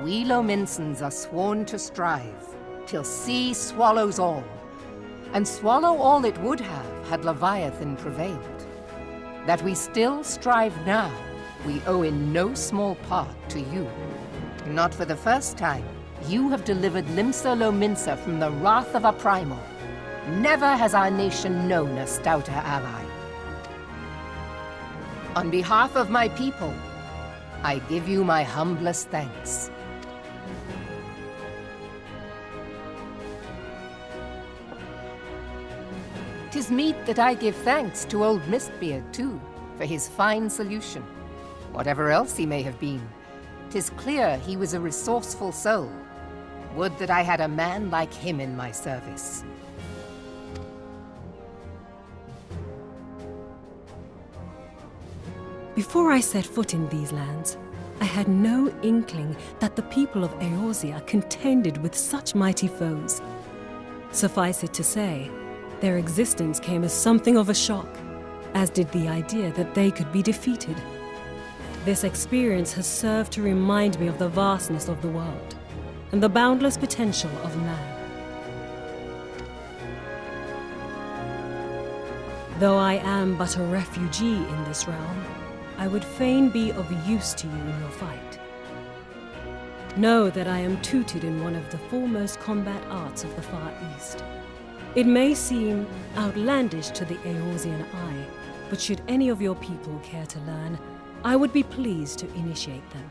We Lominsans are sworn to strive, till sea swallows all. And swallow all it would have had Leviathan prevailed. That we still strive now, we owe in no small part to you. Not for the first time, you have delivered Limsa Lominsa from the wrath of a primal. Never has our nation known a stouter ally. On behalf of my people, I give you my humblest thanks. 'Tis meet that I give thanks to old Mistbeard, too, for his fine solution. Whatever else he may have been, 'tis clear he was a resourceful soul. Would that I had a man like him in my service. Before I set foot in these lands, I had no inkling that the people of Eorzea contended with such mighty foes. Suffice it to say, their existence came as something of a shock, as did the idea that they could be defeated. This experience has served to remind me of the vastness of the world, and the boundless potential of man. Though I am but a refugee in this realm, I would fain be of use to you in your fight. Know that I am tutored in one of the foremost combat arts of the Far East. It may seem outlandish to the Eorzean eye, but should any of your people care to learn, I would be pleased to initiate them.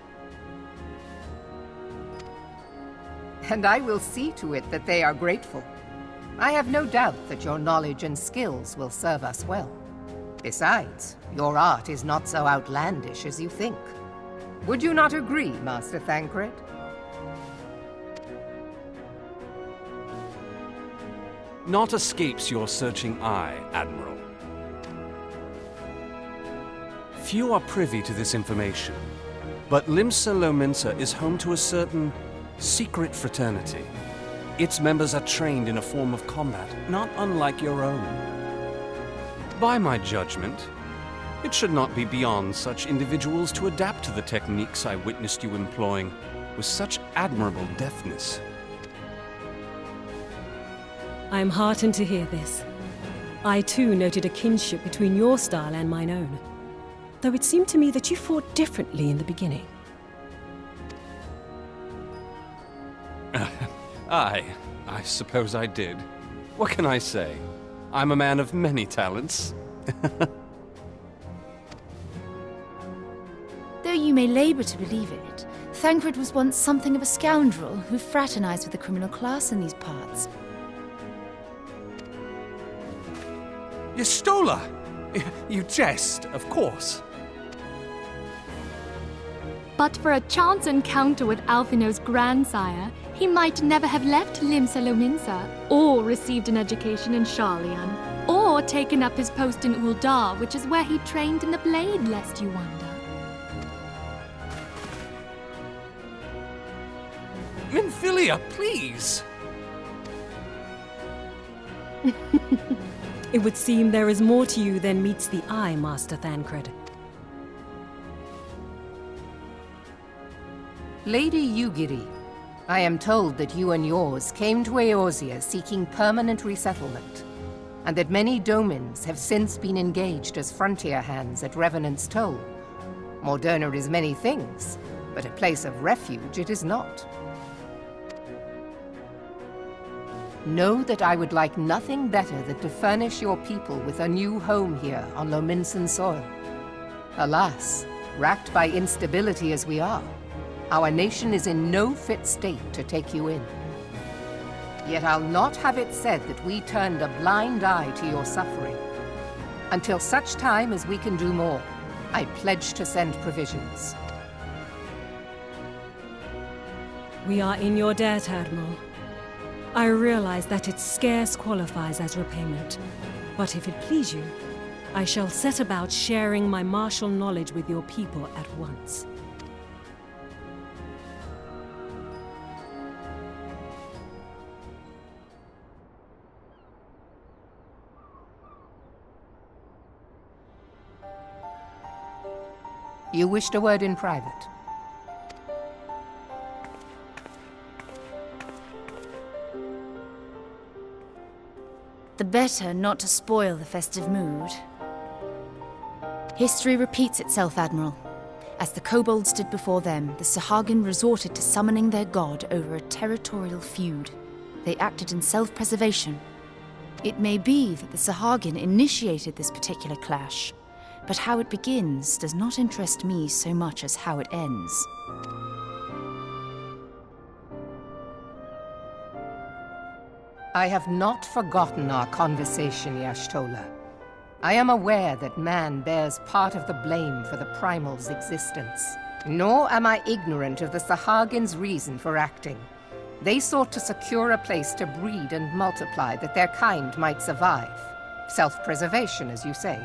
And I will see to it that they are grateful. I have no doubt that your knowledge and skills will serve us well. Besides, your art is not so outlandish as you think. Would you not agree, Master Thancred? Naught escapes your searching eye, Admiral. Few are privy to this information, but Limsa Lominsa is home to a certain secret fraternity. Its members are trained in a form of combat not unlike your own. By my judgment, it should not be beyond such individuals to adapt to the techniques I witnessed you employing with such admirable deftness. I am heartened to hear this. I too noted a kinship between your style and mine own, though it seemed to me that you fought differently in the beginning. I suppose I did. What can I say? I'm a man of many talents. Though you may labor to believe it, Thancred was once something of a scoundrel who fraternized with the criminal class in these parts. Yestola! You jest, of course. But for a chance encounter with Alphino's grandsire, he might never have left Limsa Lominsa, or received an education in Sharlayan, or taken up his post in Uldar, which is where he trained in the blade, lest you wonder. Minfilia, please! It would seem there is more to you than meets the eye, Master Thancred. Lady Yugiri, I am told that you and yours came to Eorzea seeking permanent resettlement, and that many domins have since been engaged as frontier hands at Revenant's Toll. Moderna is many things, but a place of refuge it is not. Know that I would like nothing better than to furnish your people with a new home here on Lominsan soil. Alas, racked by instability as we are, our nation is in no fit state to take you in. Yet I'll not have it said that we turned a blind eye to your suffering. Until such time as we can do more, I pledge to send provisions. We are in your debt, Admiral. I realize that it scarce qualifies as repayment, but if it please you, I shall set about sharing my martial knowledge with your people at once. You wished a word in private. The better not to spoil the festive mood. History repeats itself, Admiral. As the kobolds did before them, the Sahagin resorted to summoning their god over a territorial feud. They acted in self-preservation. It may be that the Sahagin initiated this particular clash, but how it begins does not interest me so much as how it ends. I have not forgotten our conversation, Y'ashtola. I am aware that man bears part of the blame for the Primal's existence. Nor am I ignorant of the Sahagin's reason for acting. They sought to secure a place to breed and multiply that their kind might survive. Self-preservation, as you say.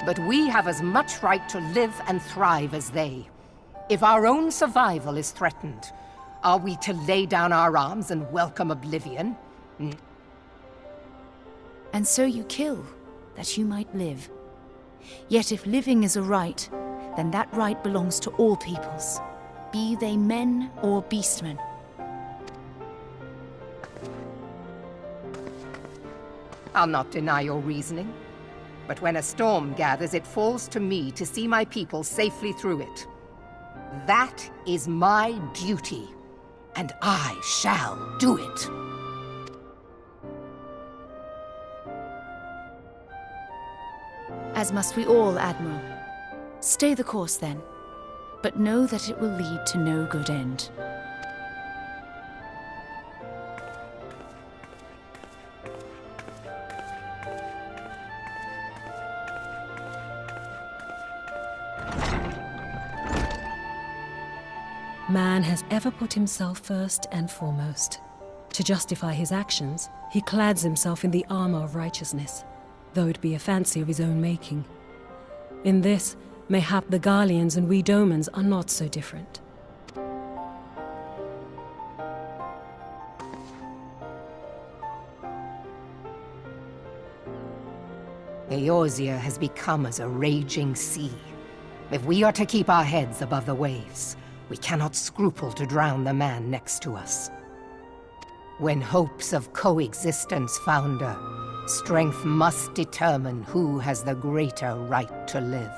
But we have as much right to live and thrive as they. If our own survival is threatened, are we to lay down our arms and welcome oblivion? And so you kill, that you might live. Yet if living is a right, then that right belongs to all peoples, be they men or beastmen. I'll not deny your reasoning, but when a storm gathers, it falls to me to see my people safely through it. That is my duty, and I shall do it. As must we all, Admiral. Stay the course, then. But know that it will lead to no good end. Man has ever put himself first and foremost. To justify his actions, he clads himself in the armor of righteousness, though it be a fancy of his own making. In this, mayhap the Garleans and we Domans are not so different. Eorzea has become as a raging sea. If we are to keep our heads above the waves, we cannot scruple to drown the man next to us. When hopes of coexistence founder, strength must determine who has the greater right to live.